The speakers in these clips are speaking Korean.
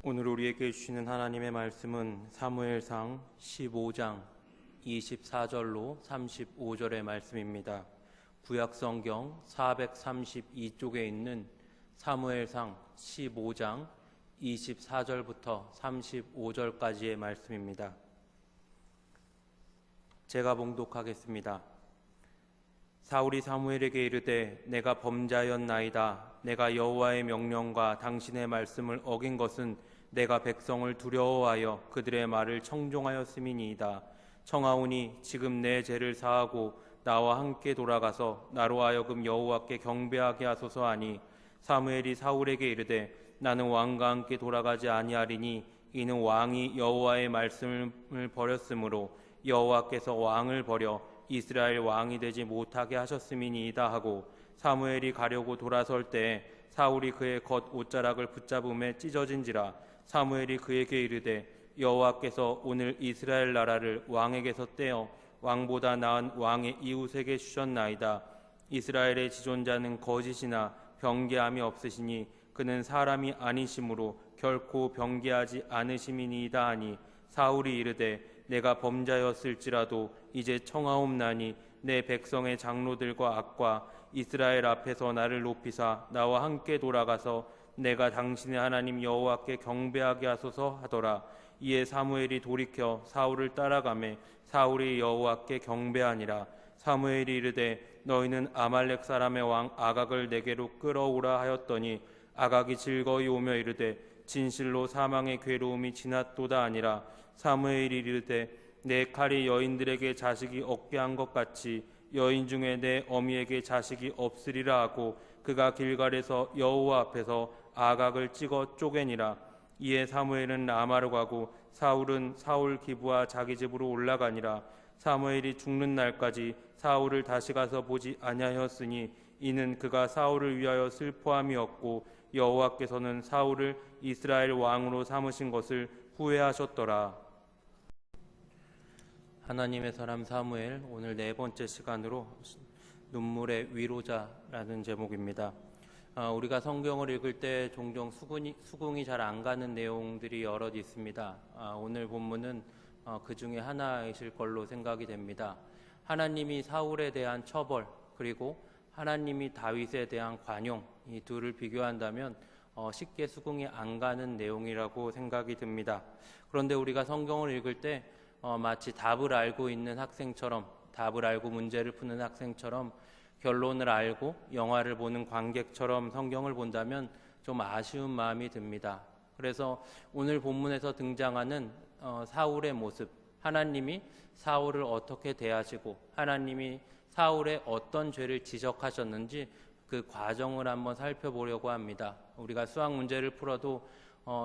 오늘 우리에게 주시는 하나님의 말씀은 사무엘상 15장 24절로 35절의 말씀입니다. 구약성경 432쪽에 있는 사무엘상 15장 24절부터 35절까지의 말씀입니다. 제가 봉독하겠습니다. 사울이 사무엘에게 이르되 내가 범자였나이다. 내가 여호와의 명령과 당신의 말씀을 어긴 것은 내가 백성을 두려워하여 그들의 말을 청종하였음이니이다. 청하오니 지금 내 죄를 사하고 나와 함께 돌아가서 나로 하여금 여호와께 경배하게 하소서 하니 사무엘이 사울에게 이르되 나는 왕과 함께 돌아가지 아니하리니 이는 왕이 여호와의 말씀을 버렸으므로 여호와께서 왕을 버려 이스라엘 왕이 되지 못하게 하셨음이니이다 하고 사무엘이 가려고 돌아설 때에 사울이 그의 겉 옷자락을 붙잡음에 찢어진지라. 사무엘이 그에게 이르되 여호와께서 오늘 이스라엘 나라를 왕에게서 떼어 왕보다 나은 왕의 이웃에게 주셨나이다. 이스라엘의 지존자는 거짓이나 병개함이 없으시니 그는 사람이 아니심으로 결코 병개하지 않으심이니이다 하니 사울이 이르되 내가 범자였을지라도 이제 청하옵나니 내 백성의 장로들과 악과 이스라엘 앞에서 나를 높이사 나와 함께 돌아가서 내가 당신의 하나님 여호와께 경배하게 하소서 하더라. 이에 사무엘이 돌이켜 사울을 따라가매 사울이 여호와께 경배하니라. 사무엘이 이르되 너희는 아말렉 사람의 왕 아각을 내게로 끌어오라 하였더니 아각이 즐거이 오며 이르되 진실로 사망의 괴로움이 지났도다 아니라. 사무엘이 이르되 내 칼이 여인들에게 자식이 없게 한 것 같이 여인 중에 내 어미에게 자식이 없으리라 하고 그가 길갈에서 여호와 앞에서 아각을 찍어 쪼개니라. 이에 사무엘은 라마로 가고 사울은 사울 기브와 자기 집으로 올라가니라. 사무엘이 죽는 날까지 사울을 다시 가서 보지 아니하였으니 이는 그가 사울을 위하여 슬퍼함이었고 여호와께서는 사울을 이스라엘 왕으로 삼으신 것을 후회하셨더라. 하나님의 사람 사무엘, 오늘 네 번째 시간으로 눈물의 위로자라는 제목입니다. 우리가 성경을 읽을 때 종종 수긍이 잘 안 가는 내용들이 여럿 있습니다. 오늘 본문은 그 중에 하나이실 걸로 생각이 됩니다. 하나님이 사울에 대한 처벌, 그리고 하나님이 다윗에 대한 관용, 이 둘을 비교한다면 쉽게 수긍이 안 가는 내용이라고 생각이 듭니다. 그런데 우리가 성경을 읽을 때 마치 답을 알고 있는 학생처럼, 답을 알고 문제를 푸는 학생처럼, 결론을 알고 영화를 보는 관객처럼 성경을 본다면 좀 아쉬운 마음이 듭니다. 그래서 오늘 본문에서 등장하는 사울의 모습, 하나님이 사울을 어떻게 대하시고 하나님이 사울의 어떤 죄를 지적하셨는지 그 과정을 한번 살펴보려고 합니다. 우리가 수학 문제를 풀어도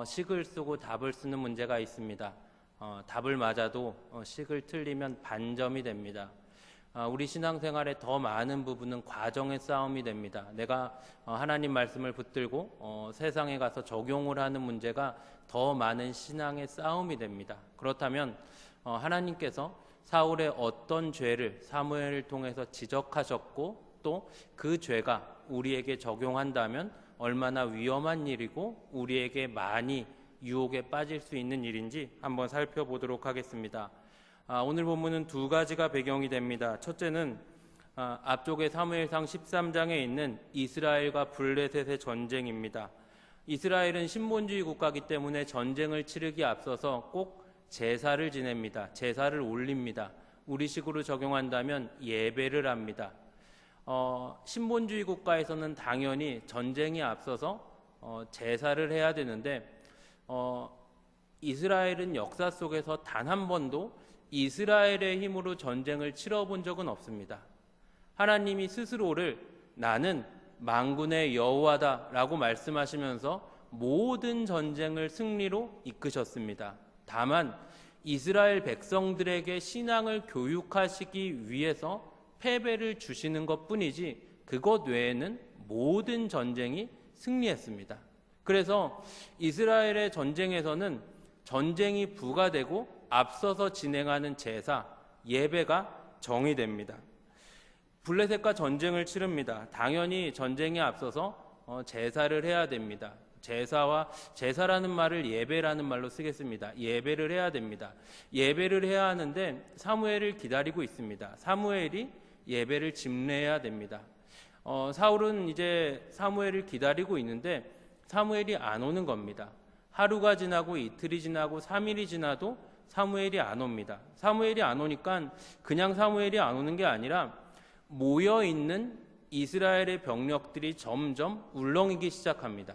식을 쓰고 답을 쓰는 문제가 있습니다. 답을 맞아도 식을 틀리면 반점이 됩니다. 우리 신앙생활의 더 많은 부분은 과정의 싸움이 됩니다. 내가 하나님 말씀을 붙들고 세상에 가서 적용을 하는 문제가 더 많은 신앙의 싸움이 됩니다. 그렇다면 하나님께서 사울의 어떤 죄를 사무엘을 통해서 지적하셨고 또 그 죄가 우리에게 적용한다면 얼마나 위험한 일이고 우리에게 많이 유혹에 빠질 수 있는 일인지 한번 살펴보도록 하겠습니다. 오늘 본문은 두 가지가 배경이 됩니다. 첫째는 앞쪽에 사무엘상 13장에 있는 이스라엘과 블레셋의 전쟁입니다. 이스라엘은 신본주의 국가이기 때문에 전쟁을 치르기 앞서서 꼭 제사를 지냅니다. 제사를 올립니다. 우리식으로 적용한다면 예배를 합니다. 신본주의 국가에서는 당연히 전쟁이 앞서서 제사를 해야 되는데 이스라엘은 역사 속에서 단 한 번도 이스라엘의 힘으로 전쟁을 치러본 적은 없습니다. 하나님이 스스로를 나는 만군의 여호와다 라고 말씀하시면서 모든 전쟁을 승리로 이끄셨습니다. 다만 이스라엘 백성들에게 신앙을 교육하시기 위해서 패배를 주시는 것뿐이지 그것 외에는 모든 전쟁이 승리했습니다. 그래서 이스라엘의 전쟁에서는 전쟁이 부과되고 앞서서 진행하는 제사, 예배가 정의됩니다. 블레셋과 전쟁을 치릅니다. 당연히 전쟁에 앞서서 제사를 해야 됩니다. 제사라는 말을 예배라는 말로 쓰겠습니다. 예배를 해야 됩니다. 예배를 해야 하는데 사무엘을 기다리고 있습니다. 사무엘이 예배를 집례해야 됩니다. 사울은 이제 사무엘을 기다리고 있는데 사무엘이 안 오는 겁니다. 하루가 지나고 이틀이 지나고 3일이 지나도 사무엘이 안 옵니다. 사무엘이 안 오니까 그냥 사무엘이 안 오는 게 아니라 모여있는 이스라엘의 병력들이 점점 울렁이기 시작합니다.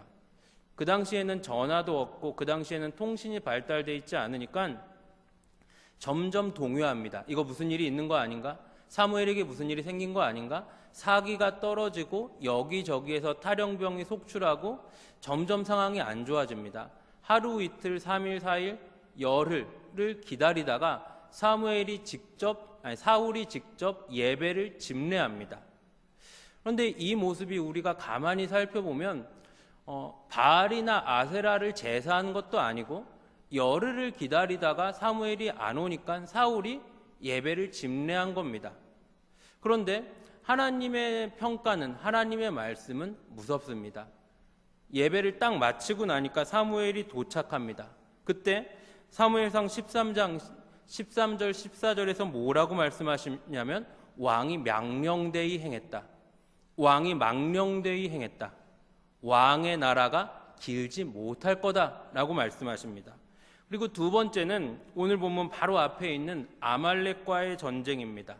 그 당시에는 전화도 없고 그 당시에는 통신이 발달되어 있지 않으니까 점점 동요합니다. 이거 무슨 일이 있는 거 아닌가? 사무엘에게 무슨 일이 생긴 거 아닌가? 사기가 떨어지고 여기저기에서 탈영병이 속출하고 점점 상황이 안 좋아집니다. 하루 이틀 3일 4일 열흘을 기다리다가 사울이 직접 예배를 집례합니다. 그런데 이 모습이 우리가 가만히 살펴보면 바알이나 아세라를 제사한 것도 아니고 열흘을 기다리다가 사무엘이 안 오니까 사울이 예배를 집례한 겁니다. 그런데 하나님의 평가는, 하나님의 말씀은 무섭습니다. 예배를 딱 마치고 나니까 사무엘이 도착합니다. 그때 사무엘상 13장 13절 14절에서 뭐라고 말씀하시냐면 왕이 망령되이 행했다. 왕이 망령되이 행했다. 왕의 나라가 길지 못할 거다라고 말씀하십니다. 그리고 두 번째는 오늘 본문 바로 앞에 있는 아말렉과의 전쟁입니다.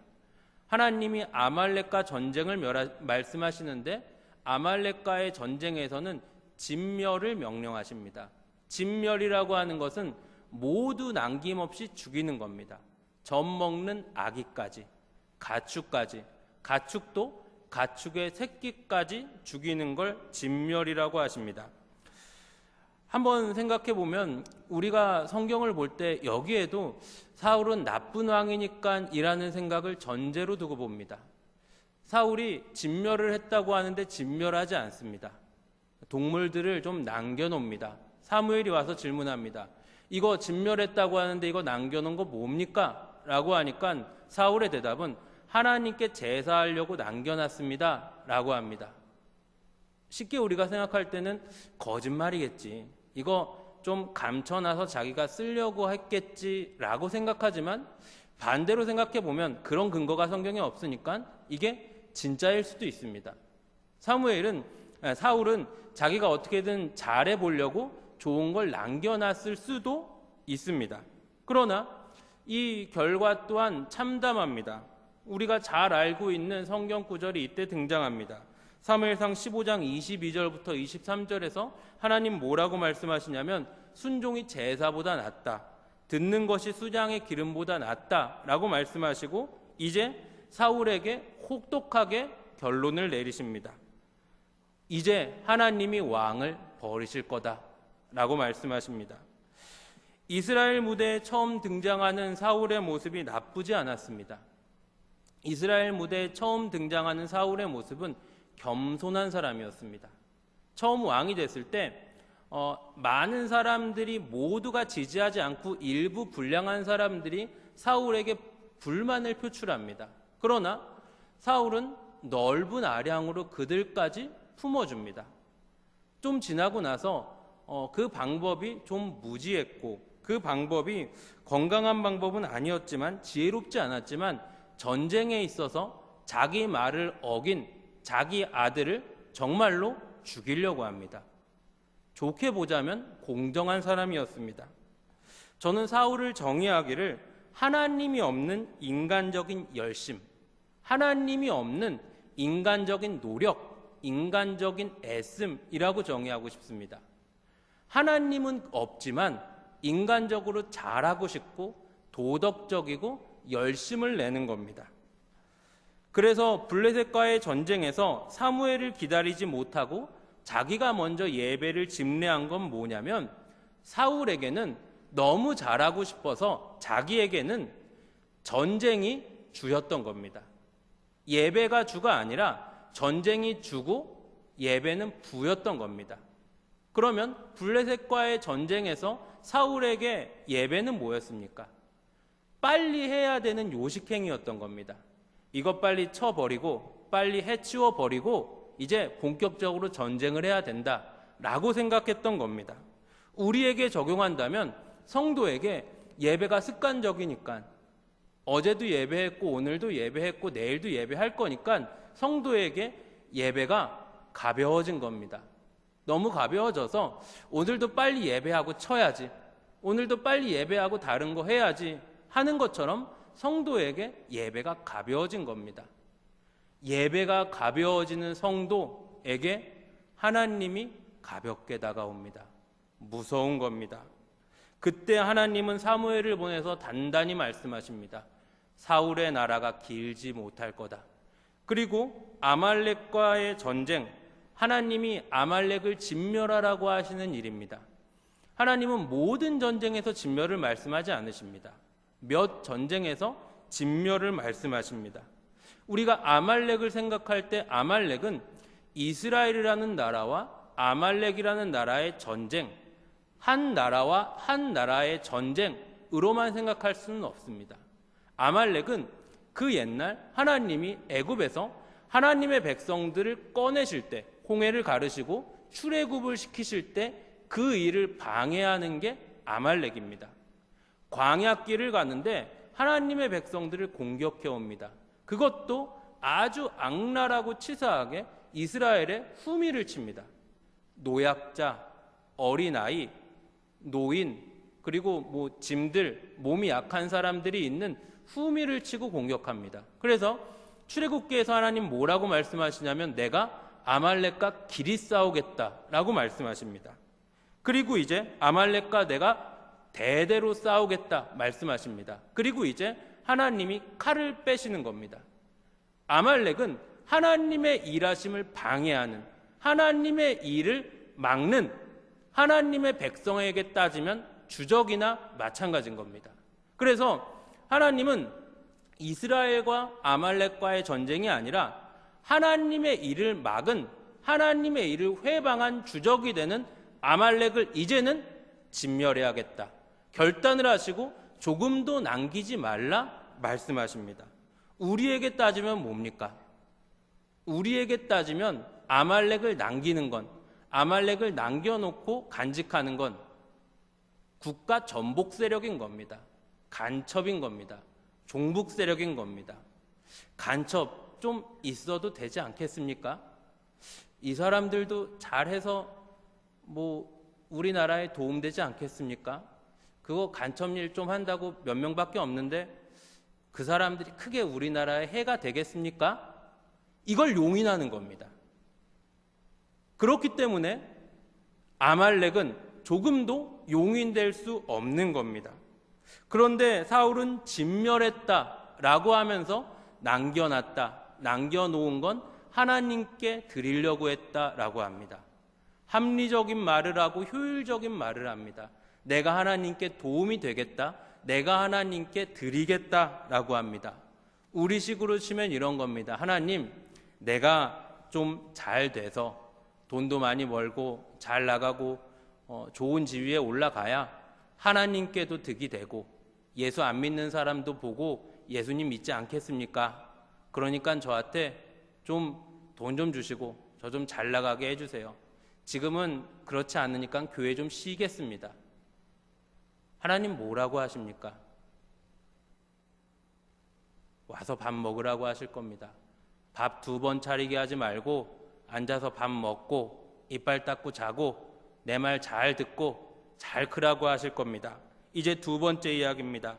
하나님이 아말렉과 전쟁을 말씀하시는데 아말렉과의 전쟁에서는 진멸을 명령하십니다. 진멸이라고 하는 것은 모두 남김없이 죽이는 겁니다. 젖 먹는 아기까지, 가축까지, 가축도 가축의 새끼까지 죽이는 걸 진멸이라고 하십니다. 한번 생각해 보면 우리가 성경을 볼 때 여기에도 사울은 나쁜 왕이니까 이라는 생각을 전제로 두고 봅니다. 사울이 진멸을 했다고 하는데 진멸하지 않습니다. 동물들을 좀 남겨놓습니다. 사무엘이 와서 질문합니다. 이거 진멸했다고 하는데 이거 남겨놓은 거 뭡니까? 라고 하니까 사울의 대답은 하나님께 제사하려고 남겨놨습니다 라고 합니다. 쉽게 우리가 생각할 때는 거짓말이겠지, 이거 좀 감춰놔서 자기가 쓰려고 했겠지라고 생각하지만 반대로 생각해 보면 그런 근거가 성경에 없으니까 이게 진짜일 수도 있습니다. 사울은 자기가 어떻게든 잘해 보려고 좋은 걸 남겨놨을 수도 있습니다. 그러나 이 결과 또한 참담합니다. 우리가 잘 알고 있는 성경 구절이 이때 등장합니다. 사무엘상 15장 22절부터 23절에서 하나님 뭐라고 말씀하시냐면 순종이 제사보다 낫다, 듣는 것이 수장의 기름보다 낫다 라고 말씀하시고 이제 사울에게 혹독하게 결론을 내리십니다. 이제 하나님이 왕을 버리실 거다 라고 말씀하십니다. 이스라엘 무대에 처음 등장하는 사울의 모습이 나쁘지 않았습니다. 이스라엘 무대에 처음 등장하는 사울의 모습은 겸손한 사람이었습니다. 처음 왕이 됐을 때 많은 사람들이 모두가 지지하지 않고 일부 불량한 사람들이 사울에게 불만을 표출합니다. 그러나 사울은 넓은 아량으로 그들까지 품어줍니다. 좀 지나고 나서 그 방법이 좀 무지했고 그 방법이 건강한 방법은 아니었지만 지혜롭지 않았지만 전쟁에 있어서 자기 말을 어긴 자기 아들을 정말로 죽이려고 합니다. 좋게 보자면 공정한 사람이었습니다. 저는 사울을 정의하기를 하나님이 없는 인간적인 열심, 하나님이 없는 인간적인 노력, 인간적인 애씀이라고 정의하고 싶습니다. 하나님은 없지만 인간적으로 잘하고 싶고 도덕적이고 열심을 내는 겁니다. 그래서 블레셋과의 전쟁에서 사무엘을 기다리지 못하고 자기가 먼저 예배를 집례한 건 뭐냐면 사울에게는 너무 잘하고 싶어서 자기에게는 전쟁이 주였던 겁니다. 예배가 주가 아니라 전쟁이 주고 예배는 부였던 겁니다. 그러면 블레셋과의 전쟁에서 사울에게 예배는 뭐였습니까? 빨리 해야 되는 요식행위였던 겁니다. 이것 빨리 쳐버리고 빨리 해치워버리고 이제 본격적으로 전쟁을 해야 된다 라고 생각했던 겁니다. 우리에게 적용한다면 성도에게 예배가 습관적이니까 어제도 예배했고 오늘도 예배했고 내일도 예배할 거니까 성도에게 예배가 가벼워진 겁니다. 너무 가벼워져서 오늘도 빨리 예배하고 쳐야지, 오늘도 빨리 예배하고 다른 거 해야지 하는 것처럼 성도에게 예배가 가벼워진 겁니다. 예배가 가벼워지는 성도에게 하나님이 가볍게 다가옵니다. 무서운 겁니다. 그때 하나님은 사무엘을 보내서 단단히 말씀하십니다. 사울의 나라가 길지 못할 거다. 그리고 아말렉과의 전쟁, 하나님이 아말렉을 진멸하라고 하시는 일입니다. 하나님은 모든 전쟁에서 진멸을 말씀하지 않으십니다. 몇 전쟁에서 진멸을 말씀하십니다. 우리가 아말렉을 생각할 때 아말렉은 이스라엘이라는 나라와 아말렉이라는 나라의 전쟁, 한 나라와 한 나라의 전쟁으로만 생각할 수는 없습니다. 아말렉은 그 옛날 하나님이 애굽에서 하나님의 백성들을 꺼내실 때, 홍해를 가르시고 출애굽을 시키실 때 그 일을 방해하는 게 아말렉입니다. 광야길을 가는데 하나님의 백성들을 공격해 옵니다. 그것도 아주 악랄하고 치사하게 이스라엘의 후미를 칩니다. 노약자, 어린아이, 노인, 그리고 짐들, 몸이 약한 사람들이 있는 후미를 치고 공격합니다. 그래서 출애굽기에서 하나님 뭐라고 말씀하시냐면 내가 아말렉과 길이 싸우겠다라고 말씀하십니다. 그리고 이제 아말렉과 내가 대대로 싸우겠다 말씀하십니다. 그리고 이제 하나님이 칼을 빼시는 겁니다. 아말렉은 하나님의 일하심을 방해하는, 하나님의 일을 막는, 하나님의 백성에게 따지면 주적이나 마찬가지인 겁니다. 그래서 하나님은 이스라엘과 아말렉과의 전쟁이 아니라 하나님의 일을 막은, 하나님의 일을 회방한 주적이 되는 아말렉을 이제는 진멸해야겠다 결단을 하시고 조금도 남기지 말라 말씀하십니다. 우리에게 따지면 뭡니까? 우리에게 따지면 아말렉을 남기는 건, 아말렉을 남겨놓고 간직하는 건 국가 전복 세력인 겁니다. 간첩인 겁니다. 종북 세력인 겁니다. 간첩 좀 있어도 되지 않겠습니까? 이 사람들도 잘해서 우리나라에 도움되지 않겠습니까? 그거 간첩일 좀 한다고 몇 명밖에 없는데 그 사람들이 크게 우리나라에 해가 되겠습니까? 이걸 용인하는 겁니다. 그렇기 때문에 아말렉은 조금도 용인될 수 없는 겁니다. 그런데 사울은 진멸했다라고 하면서 남겨놓은 건 하나님께 드리려고 했다라고 합니다. 합리적인 말을 하고 효율적인 말을 합니다. 내가 하나님께 도움이 되겠다, 내가 하나님께 드리겠다라고 합니다. 우리식으로 치면 이런 겁니다. 하나님, 내가 좀 잘 돼서 돈도 많이 벌고 잘 나가고 좋은 지위에 올라가야 하나님께도 득이 되고 예수 안 믿는 사람도 보고 예수님 믿지 않겠습니까? 그러니까 저한테 좀 돈 좀 주시고 저 좀 잘 나가게 해주세요. 지금은 그렇지 않으니까 교회 좀 쉬겠습니다. 하나님 뭐라고 하십니까? 와서 밥 먹으라고 하실 겁니다. 밥 2번 차리게 하지 말고 앉아서 밥 먹고 이빨 닦고 자고 내 말 잘 듣고 잘 크라고 하실 겁니다. 이제 2번째 이야기입니다.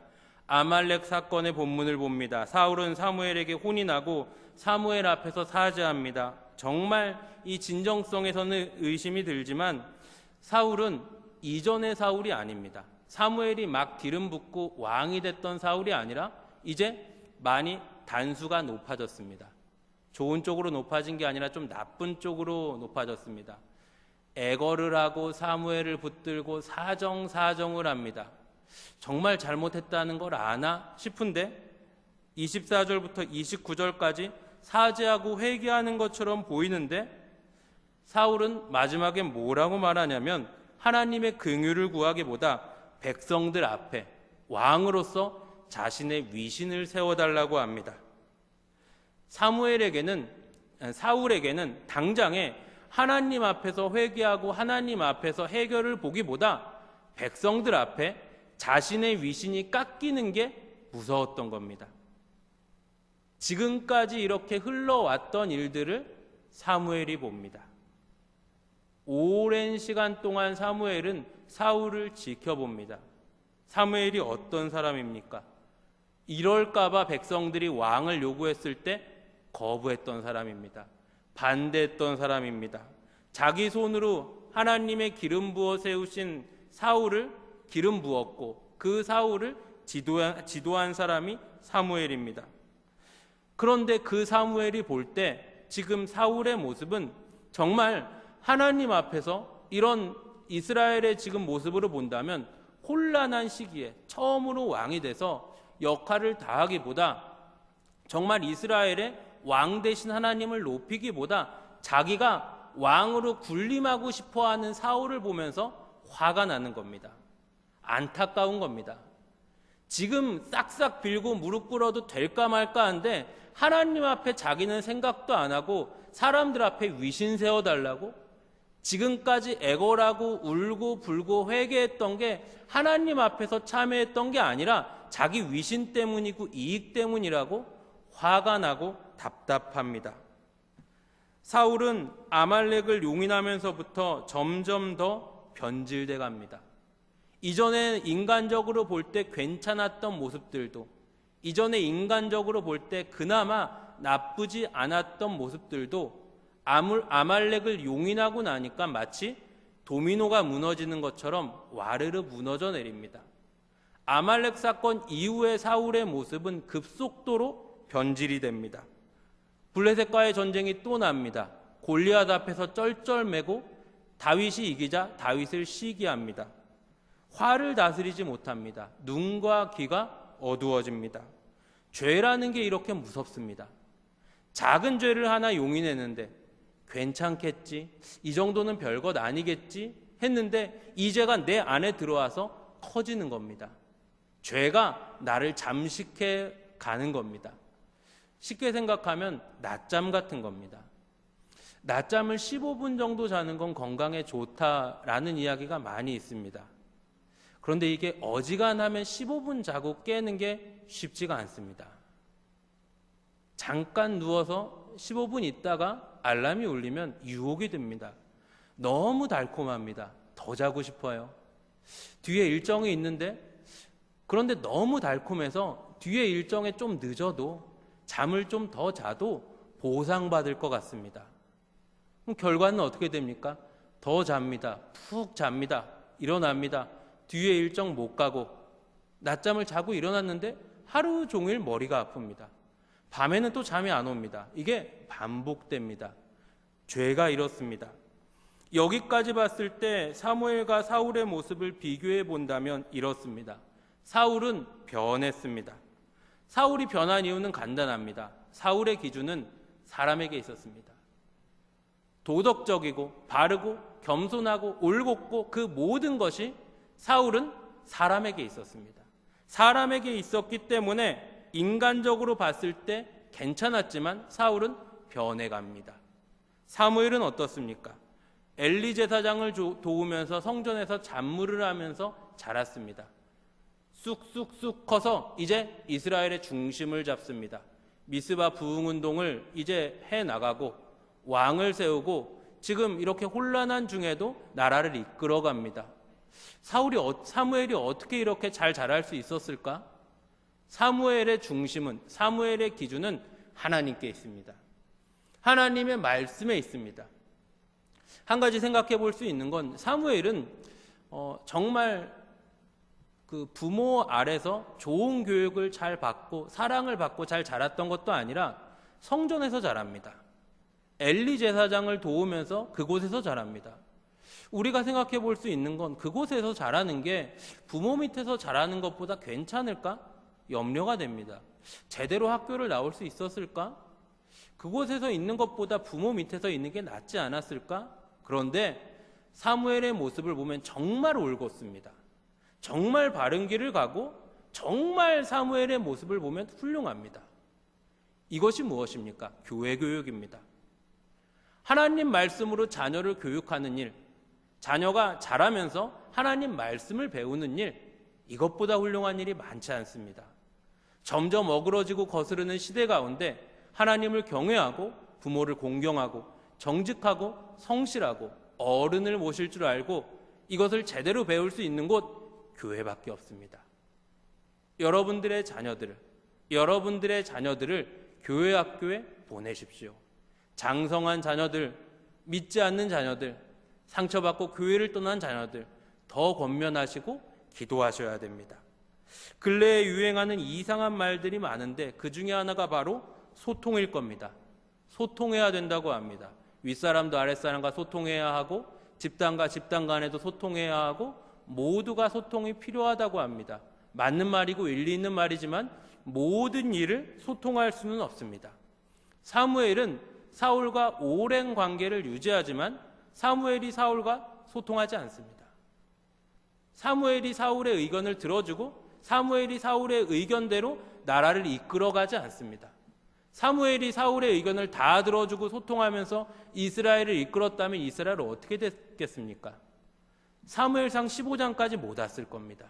아말렉 사건의 본문을 봅니다. 사울은 사무엘에게 혼이 나고 사무엘 앞에서 사죄합니다. 정말 이 진정성에서는 의심이 들지만 사울은 이전의 사울이 아닙니다. 사무엘이 막 기름 붓고 왕이 됐던 사울이 아니라 이제 많이 단수가 높아졌습니다. 좋은 쪽으로 높아진 게 아니라 좀 나쁜 쪽으로 높아졌습니다. 애거를 하고 사무엘을 붙들고 사정을 합니다. 정말 잘못했다는 걸 아나 싶은데 24절부터 29절까지 사죄하고 회개하는 것처럼 보이는데 사울은 마지막에 뭐라고 말하냐면 하나님의 긍휼을 구하기보다 백성들 앞에 왕으로서 자신의 위신을 세워달라고 합니다. 사울에게는 당장에 하나님 앞에서 회개하고 하나님 앞에서 해결을 보기보다 백성들 앞에 자신의 위신이 깎이는 게 무서웠던 겁니다. 지금까지 이렇게 흘러왔던 일들을 사무엘이 봅니다. 오랜 시간 동안 사무엘은 사울을 지켜봅니다. 사무엘이 어떤 사람입니까? 이럴까봐 백성들이 왕을 요구했을 때 거부했던 사람입니다. 반대했던 사람입니다. 자기 손으로 하나님의 기름 부어 세우신 사울을 기름 부었고 그 사울을 지도한 사람이 사무엘입니다. 그런데 그 사무엘이 볼 때 지금 사울의 모습은 정말 하나님 앞에서 이런 이스라엘의 지금 모습으로 본다면 혼란한 시기에 처음으로 왕이 돼서 역할을 다하기보다 정말 이스라엘의 왕 되신 하나님을 높이기보다 자기가 왕으로 군림하고 싶어하는 사울을 보면서 화가 나는 겁니다. 안타까운 겁니다. 지금 싹싹 빌고 무릎 꿇어도 될까 말까 한데 하나님 앞에 자기는 생각도 안 하고 사람들 앞에 위신 세워달라고 지금까지 애걸하고 울고 불고 회개했던 게 하나님 앞에서 참회했던 게 아니라 자기 위신 때문이고 이익 때문이라고 화가 나고 답답합니다. 사울은 아말렉을 용인하면서부터 점점 더 변질돼 갑니다. 이전에 인간적으로 볼 때 괜찮았던 모습들도 이전에 인간적으로 볼 때 그나마 나쁘지 않았던 모습들도 아말렉을 용인하고 나니까 마치 도미노가 무너지는 것처럼 와르르 무너져 내립니다. 아말렉 사건 이후의 사울의 모습은 급속도로 변질이 됩니다. 블레셋과의 전쟁이 또 납니다. 골리앗 앞에서 쩔쩔매고 다윗이 이기자 다윗을 시기합니다. 화를 다스리지 못합니다. 눈과 귀가 어두워집니다. 죄라는 게 이렇게 무섭습니다. 작은 죄를 하나 용인했는데 괜찮겠지, 이 정도는 별것 아니겠지 했는데 이 죄가 내 안에 들어와서 커지는 겁니다. 죄가 나를 잠식해 가는 겁니다. 쉽게 생각하면 낮잠 같은 겁니다. 낮잠을 15분 정도 자는 건 건강에 좋다라는 이야기가 많이 있습니다. 그런데 이게 어지간하면 15분 자고 깨는 게 쉽지가 않습니다. 잠깐 누워서 15분 있다가 알람이 울리면 유혹이 됩니다. 너무 달콤합니다. 더 자고 싶어요. 뒤에 일정이 있는데 그런데 너무 달콤해서 뒤에 일정에 좀 늦어도 잠을 좀 더 자도 보상받을 것 같습니다. 그럼 결과는 어떻게 됩니까? 더 잡니다. 푹 잡니다. 일어납니다. 뒤에 일정 못 가고 낮잠을 자고 일어났는데 하루 종일 머리가 아픕니다. 밤에는 또 잠이 안 옵니다. 이게 반복됩니다. 죄가 이렇습니다. 여기까지 봤을 때 사무엘과 사울의 모습을 비교해 본다면 이렇습니다. 사울은 변했습니다. 사울이 변한 이유는 간단합니다. 사울의 기준은 사람에게 있었습니다. 도덕적이고 바르고 겸손하고 올곧고 그 모든 것이 사울은 사람에게 있었습니다. 사람에게 있었기 때문에 인간적으로 봤을 때 괜찮았지만 사울은 변해갑니다. 사무엘은 어떻습니까? 엘리 제사장을 도우면서 성전에서 잡무를 하면서 자랐습니다. 쑥쑥쑥 커서 이제 이스라엘의 중심을 잡습니다. 미스바 부흥운동을 이제 해나가고 왕을 세우고 지금 이렇게 혼란한 중에도 나라를 이끌어갑니다. 사무엘이 어떻게 이렇게 잘 자랄 수 있었을까? 사무엘의 중심은, 사무엘의 기준은 하나님께 있습니다. 하나님의 말씀에 있습니다. 한 가지 생각해 볼 수 있는 건 사무엘은 정말 그 부모 아래서 좋은 교육을 잘 받고 사랑을 받고 잘 자랐던 것도 아니라 성전에서 자랍니다. 엘리 제사장을 도우면서 그곳에서 자랍니다. 우리가 생각해 볼 수 있는 건 그곳에서 자라는 게 부모 밑에서 자라는 것보다 괜찮을까? 염려가 됩니다. 제대로 학교를 나올 수 있었을까? 그곳에서 있는 것보다 부모 밑에서 있는 게 낫지 않았을까? 그런데 사무엘의 모습을 보면 정말 올곧습니다. 정말 바른 길을 가고 정말 사무엘의 모습을 보면 훌륭합니다. 이것이 무엇입니까? 교회 교육입니다. 하나님 말씀으로 자녀를 교육하는 일, 자녀가 자라면서 하나님 말씀을 배우는 일, 이것보다 훌륭한 일이 많지 않습니다. 점점 어그러지고 거스르는 시대 가운데 하나님을 경외하고 부모를 공경하고 정직하고 성실하고 어른을 모실 줄 알고 이것을 제대로 배울 수 있는 곳 교회밖에 없습니다. 여러분들의 자녀들을 교회 학교에 보내십시오. 장성한 자녀들, 믿지 않는 자녀들, 상처받고 교회를 떠난 자녀들 더 권면하시고 기도하셔야 됩니다. 근래에 유행하는 이상한 말들이 많은데 그 중에 하나가 바로 소통일 겁니다. 소통해야 된다고 합니다. 윗사람도 아랫사람과 소통해야 하고 집단과 집단 간에도 소통해야 하고 모두가 소통이 필요하다고 합니다. 맞는 말이고 일리 있는 말이지만 모든 일을 소통할 수는 없습니다. 사무엘은 사울과 오랜 관계를 유지하지만 사무엘이 사울과 소통하지 않습니다. 사무엘이 사울의 의견을 들어주고 사무엘이 사울의 의견대로 나라를 이끌어가지 않습니다. 사무엘이 사울의 의견을 다 들어주고 소통하면서 이스라엘을 이끌었다면 이스라엘은 어떻게 됐겠습니까? 사무엘상 15장까지 못 왔을 겁니다.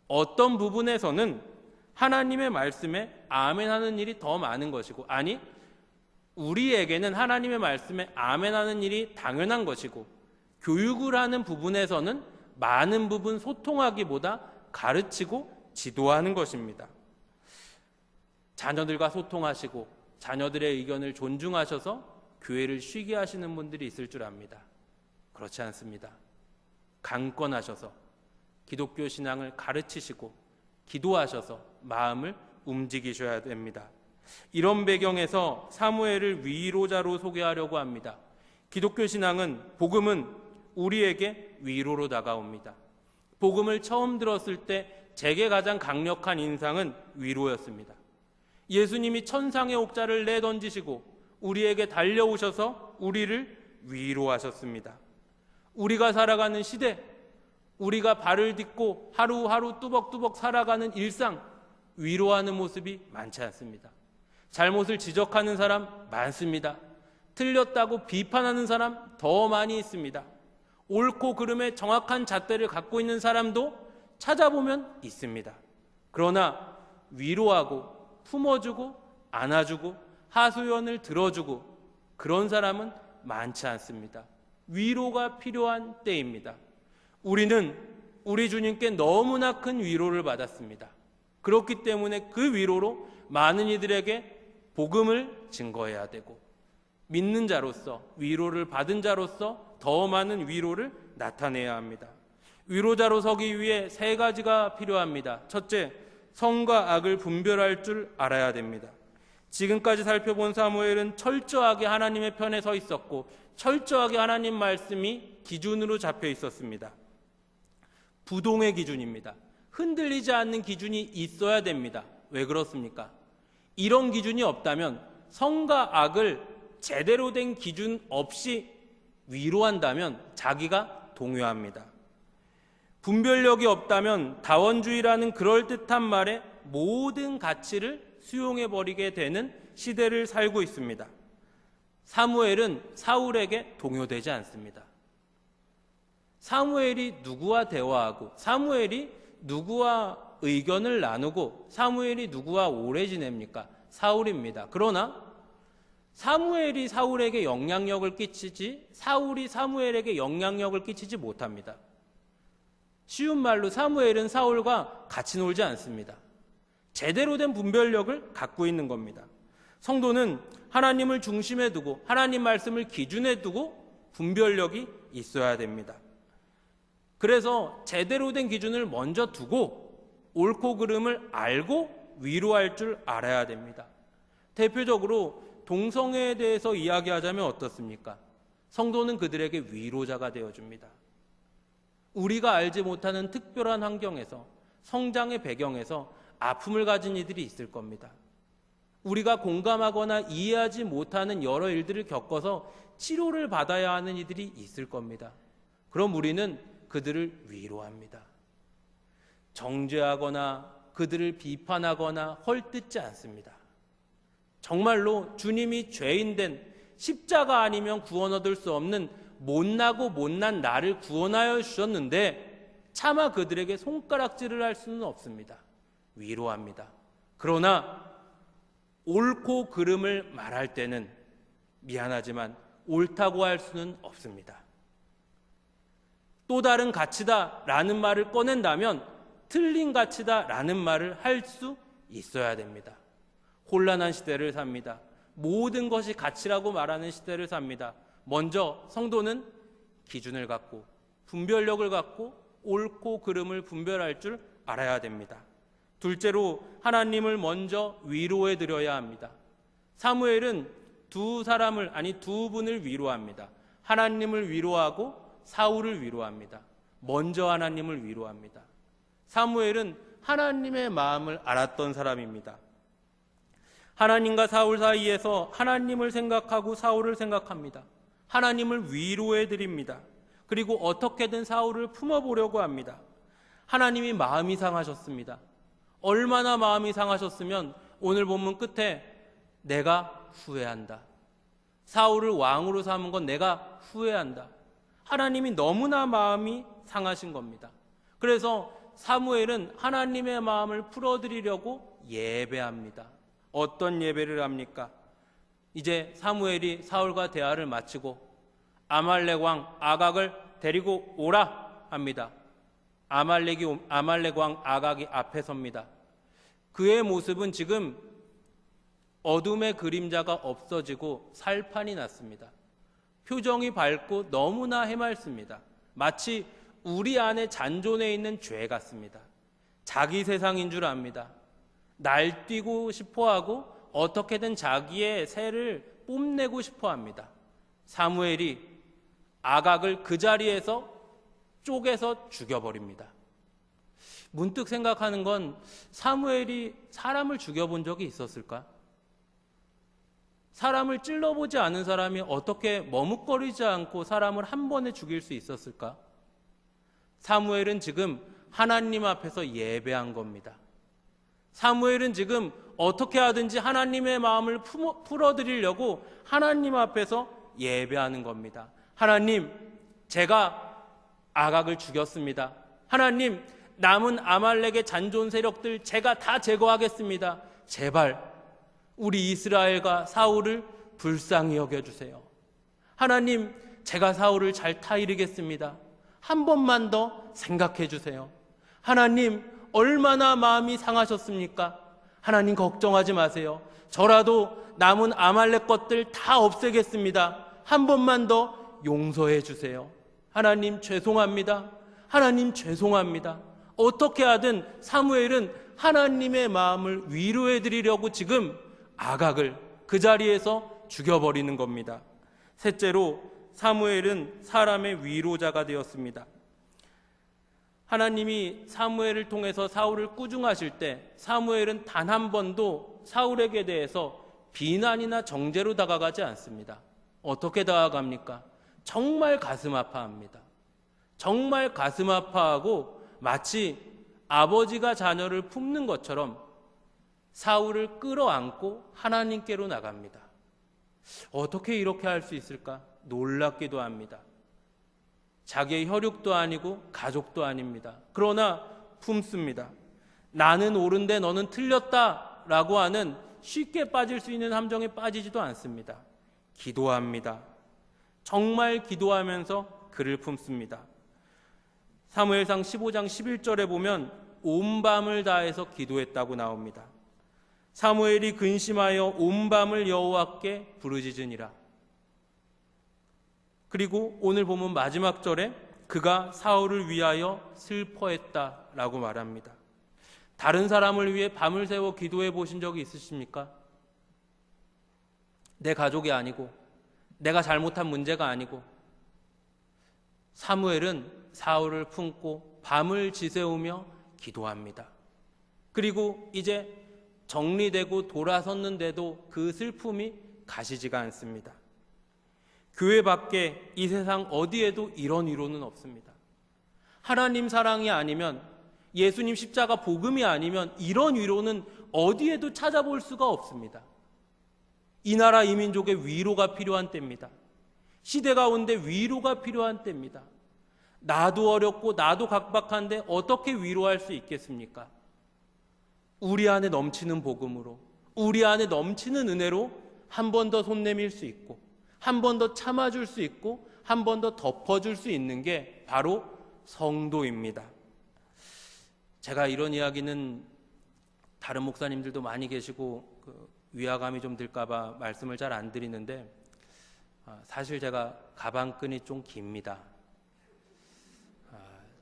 어떤 부분에서는 하나님의 말씀에 아멘하는 일이 더 많은 것이고, 아니 우리에게는 하나님의 말씀에 아멘하는 일이 당연한 것이고, 교육을 하는 부분에서는 많은 부분 소통하기보다 가르치고 지도하는 것입니다. 자녀들과 소통하시고 자녀들의 의견을 존중하셔서 교회를 쉬게 하시는 분들이 있을 줄 압니다. 그렇지 않습니다. 강권하셔서 기독교 신앙을 가르치시고 기도하셔서 마음을 움직이셔야 됩니다. 이런 배경에서 사무엘을 위로자로 소개하려고 합니다. 기독교 신앙은, 복음은 우리에게 위로로 다가옵니다. 복음을 처음 들었을 때 제게 가장 강력한 인상은 위로였습니다. 예수님이 천상의 옥자를 내던지시고 우리에게 달려오셔서 우리를 위로하셨습니다. 우리가 살아가는 시대, 우리가 발을 딛고 하루하루 뚜벅뚜벅 살아가는 일상, 위로하는 모습이 많지 않습니다. 잘못을 지적하는 사람 많습니다. 틀렸다고 비판하는 사람 더 많이 있습니다. 옳고 그름의 정확한 잣대를 갖고 있는 사람도 찾아보면 있습니다. 그러나 위로하고 품어주고 안아주고 하소연을 들어주고 그런 사람은 많지 않습니다. 위로가 필요한 때입니다. 우리는 우리 주님께 너무나 큰 위로를 받았습니다. 그렇기 때문에 그 위로로 많은 이들에게 복음을 증거해야 되고, 믿는 자로서, 위로를 받은 자로서 더 많은 위로를 나타내야 합니다. 위로자로 서기 위해 세 가지가 필요합니다. 첫째, 선과 악을 분별할 줄 알아야 됩니다. 지금까지 살펴본 사무엘은 철저하게 하나님의 편에 서 있었고 철저하게 하나님 말씀이 기준으로 잡혀 있었습니다. 부동의 기준입니다. 흔들리지 않는 기준이 있어야 됩니다. 왜 그렇습니까? 이런 기준이 없다면 선과 악을 제대로 된 기준 없이 위로한다면 자기가 동요합니다. 분별력이 없다면 다원주의라는 그럴듯한 말에 모든 가치를 수용해버리게 되는 시대를 살고 있습니다. 사무엘은 사울에게 동요되지 않습니다. 사무엘이 누구와 대화하고 사무엘이 누구와 의견을 나누고 사무엘이 누구와 오래 지냅니까? 사울입니다. 그러나 사무엘이 사울에게 영향력을 끼치지 사울이 사무엘에게 영향력을 끼치지 못합니다. 쉬운 말로 사무엘은 사울과 같이 놀지 않습니다. 제대로 된 분별력을 갖고 있는 겁니다. 성도는 하나님을 중심에 두고 하나님 말씀을 기준에 두고 분별력이 있어야 됩니다. 그래서 제대로 된 기준을 먼저 두고 옳고 그름을 알고 위로할 줄 알아야 됩니다. 대표적으로 동성애에 대해서 이야기하자면 어떻습니까? 성도는 그들에게 위로자가 되어줍니다. 우리가 알지 못하는 특별한 환경에서, 성장의 배경에서 아픔을 가진 이들이 있을 겁니다. 우리가 공감하거나 이해하지 못하는 여러 일들을 겪어서 치료를 받아야 하는 이들이 있을 겁니다. 그럼 우리는 그들을 위로합니다. 정죄하거나 그들을 비판하거나 헐뜯지 않습니다. 정말로 주님이 죄인된 십자가 아니면 구원 얻을 수 없는 못나고 못난 나를 구원하여 주셨는데 차마 그들에게 손가락질을 할 수는 없습니다. 위로합니다. 그러나 옳고 그름을 말할 때는 미안하지만 옳다고 할 수는 없습니다. 또 다른 가치다라는 말을 꺼낸다면 틀린 가치다라는 말을 할 수 있어야 됩니다. 혼란한 시대를 삽니다. 모든 것이 가치라고 말하는 시대를 삽니다. 먼저 성도는 기준을 갖고 분별력을 갖고 옳고 그름을 분별할 줄 알아야 됩니다. 둘째로 하나님을 먼저 위로해 드려야 합니다. 사무엘은 두 분을 위로합니다. 하나님을 위로하고 사울을 위로합니다. 먼저 하나님을 위로합니다. 사무엘은 하나님의 마음을 알았던 사람입니다. 하나님과 사울 사이에서 하나님을 생각하고 사울을 생각합니다. 하나님을 위로해 드립니다. 그리고 어떻게든 사울을 품어보려고 합니다. 하나님이 마음이 상하셨습니다. 얼마나 마음이 상하셨으면 오늘 본문 끝에 내가 후회한다. 사울을 왕으로 삼은 건 내가 후회한다. 하나님이 너무나 마음이 상하신 겁니다. 그래서 사무엘은 하나님의 마음을 풀어드리려고 예배합니다. 어떤 예배를 합니까? 이제 사무엘이 사울과 대화를 마치고 아말렉 왕 아각을 데리고 오라 합니다. 아말렉 왕 아각이 앞에 섭니다. 그의 모습은 지금 어둠의 그림자가 없어지고 살판이 났습니다. 표정이 밝고 너무나 해맑습니다. 마치 우리 안에 잔존해 있는 죄 같습니다. 자기 세상인 줄 압니다. 날뛰고 싶어하고 어떻게든 자기의 새를 뽐내고 싶어합니다. 사무엘이 아각을 그 자리에서 쪼개서 죽여버립니다. 문득 생각하는 건 사무엘이 사람을 죽여본 적이 있었을까? 사람을 찔러보지 않은 사람이 어떻게 머뭇거리지 않고 사람을 한 번에 죽일 수 있었을까? 사무엘은 지금 하나님 앞에서 예배한 겁니다. 사무엘은 지금 어떻게 하든지 하나님의 마음을 풀어드리려고 하나님 앞에서 예배하는 겁니다. 하나님, 제가 아각을 죽였습니다. 하나님, 남은 아말렉의 잔존 세력들 제가 다 제거하겠습니다. 제발 우리 이스라엘과 사울을 불쌍히 여겨주세요. 하나님, 제가 사울을 잘 타이르겠습니다. 한 번만 더 생각해 주세요. 하나님, 얼마나 마음이 상하셨습니까? 하나님 걱정하지 마세요. 저라도 남은 아말렉 것들 다 없애겠습니다. 한 번만 더 용서해 주세요. 하나님 죄송합니다. 하나님 죄송합니다. 어떻게 하든 사무엘은 하나님의 마음을 위로해 드리려고 지금 아각을 그 자리에서 죽여버리는 겁니다. 셋째로 사무엘은 사람의 위로자가 되었습니다. 하나님이 사무엘을 통해서 사울을 꾸중하실 때 사무엘은 단 한 번도 사울에게 대해서 비난이나 정죄로 다가가지 않습니다. 어떻게 다가갑니까? 정말 가슴 아파합니다. 정말 가슴 아파하고 마치 아버지가 자녀를 품는 것처럼 사울을 끌어안고 하나님께로 나갑니다. 어떻게 이렇게 할 수 있을까? 놀랍기도 합니다. 자기의 혈육도 아니고 가족도 아닙니다. 그러나 품습니다. 나는 옳은데 너는 틀렸다 라고 하는 쉽게 빠질 수 있는 함정에 빠지지도 않습니다. 기도합니다. 정말 기도하면서 그를 품습니다. 사무엘상 15장 11절에 보면 온 밤을 다해서 기도했다고 나옵니다. 사무엘이 근심하여 온 밤을 여호와께 부르짖으니라. 그리고 오늘 보면 마지막 절에 그가 사울을 위하여 슬퍼했다라고 말합니다. 다른 사람을 위해 밤을 새워 기도해 보신 적이 있으십니까? 내 가족이 아니고 내가 잘못한 문제가 아니고 사무엘은 사울을 품고 밤을 지새우며 기도합니다. 그리고 이제 정리되고 돌아섰는데도 그 슬픔이 가시지가 않습니다. 교회 밖에 이 세상 어디에도 이런 위로는 없습니다. 하나님 사랑이 아니면, 예수님 십자가 복음이 아니면 이런 위로는 어디에도 찾아볼 수가 없습니다. 이 나라 이 민족의 위로가 필요한 때입니다. 시대 가운데 위로가 필요한 때입니다. 나도 어렵고 나도 각박한데 어떻게 위로할 수 있겠습니까? 우리 안에 넘치는 복음으로, 우리 안에 넘치는 은혜로 한 번 더 손 내밀 수 있고, 한 번 더 참아줄 수 있고, 한 번 더 덮어줄 수 있는 게 바로 성도입니다. 제가 이런 이야기는 다른 목사님들도 많이 계시고 위화감이 좀 들까봐 말씀을 잘 안 드리는데, 사실 제가 가방끈이 좀 깁니다.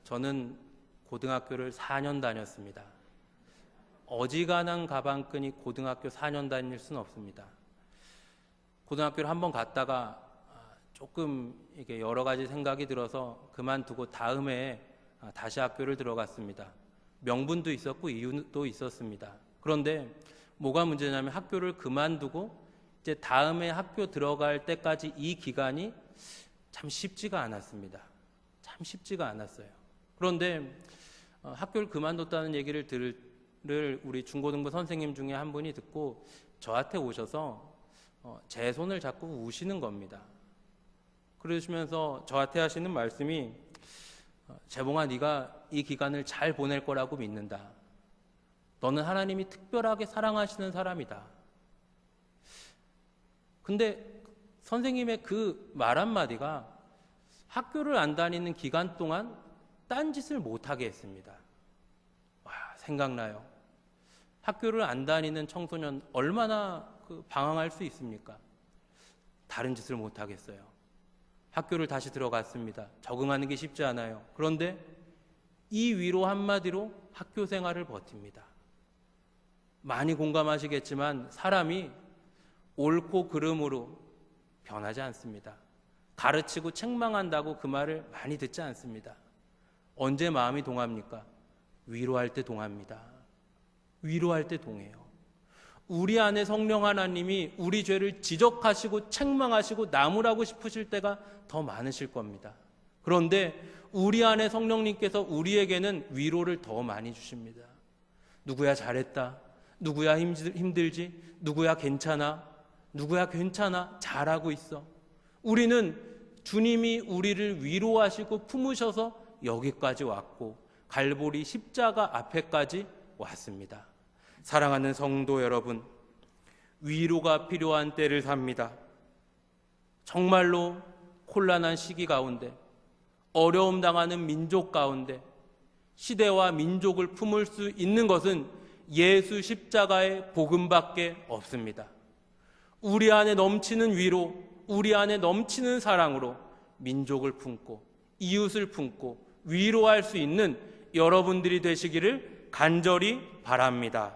저는 고등학교를 4년 다녔습니다. 어지간한 가방끈이 고등학교 4년 다닐 수는 없습니다. 고등학교를 한번 갔다가 조금 이게 여러 가지 생각이 들어서 그만두고 다음에 다시 학교를 들어갔습니다. 명분도 있었고 이유도 있었습니다. 그런데 뭐가 문제냐면 학교를 그만두고 이제 다음에 학교 들어갈 때까지 이 기간이 참 쉽지가 않았습니다. 참 쉽지가 않았어요. 그런데 학교를 그만뒀다는 얘기를 우리 중고등부 선생님 중에 한 분이 듣고 저한테 오셔서 제 손을 잡고 우시는 겁니다. 그러시면서 저한테 하시는 말씀이, 재봉아, 네가 이 기간을 잘 보낼 거라고 믿는다. 너는 하나님이 특별하게 사랑하시는 사람이다. 근데 선생님의 그 말 한마디가 학교를 안 다니는 기간 동안 딴짓을 못하게 했습니다. 생각나요. 학교를 안 다니는 청소년 얼마나 방황할 수 있습니까? 다른 짓을 못하겠어요. 학교를 다시 들어갔습니다. 적응하는 게 쉽지 않아요. 그런데 이 위로 한마디로 학교 생활을 버팁니다. 많이 공감하시겠지만 사람이 옳고 그름으로 변하지 않습니다. 가르치고 책망한다고 그 말을 많이 듣지 않습니다. 언제 마음이 동합니까? 위로할 때 동합니다. 위로할 때 동해요. 우리 안에 성령 하나님이 우리 죄를 지적하시고 책망하시고 나무라고 싶으실 때가 더 많으실 겁니다. 그런데 우리 안에 성령님께서 우리에게는 위로를 더 많이 주십니다. 누구야 잘했다. 누구야 힘들지. 누구야 괜찮아. 누구야 괜찮아. 잘하고 있어. 우리는 주님이 우리를 위로하시고 품으셔서 여기까지 왔고 갈보리 십자가 앞에까지 왔습니다. 사랑하는 성도 여러분, 위로가 필요한 때를 삽니다. 정말로 곤란한 시기 가운데, 어려움 당하는 민족 가운데 시대와 민족을 품을 수 있는 것은 예수 십자가의 복음밖에 없습니다. 우리 안에 넘치는 위로, 우리 안에 넘치는 사랑으로 민족을 품고 이웃을 품고 위로할 수 있는 여러분들이 되시기를 간절히 바랍니다.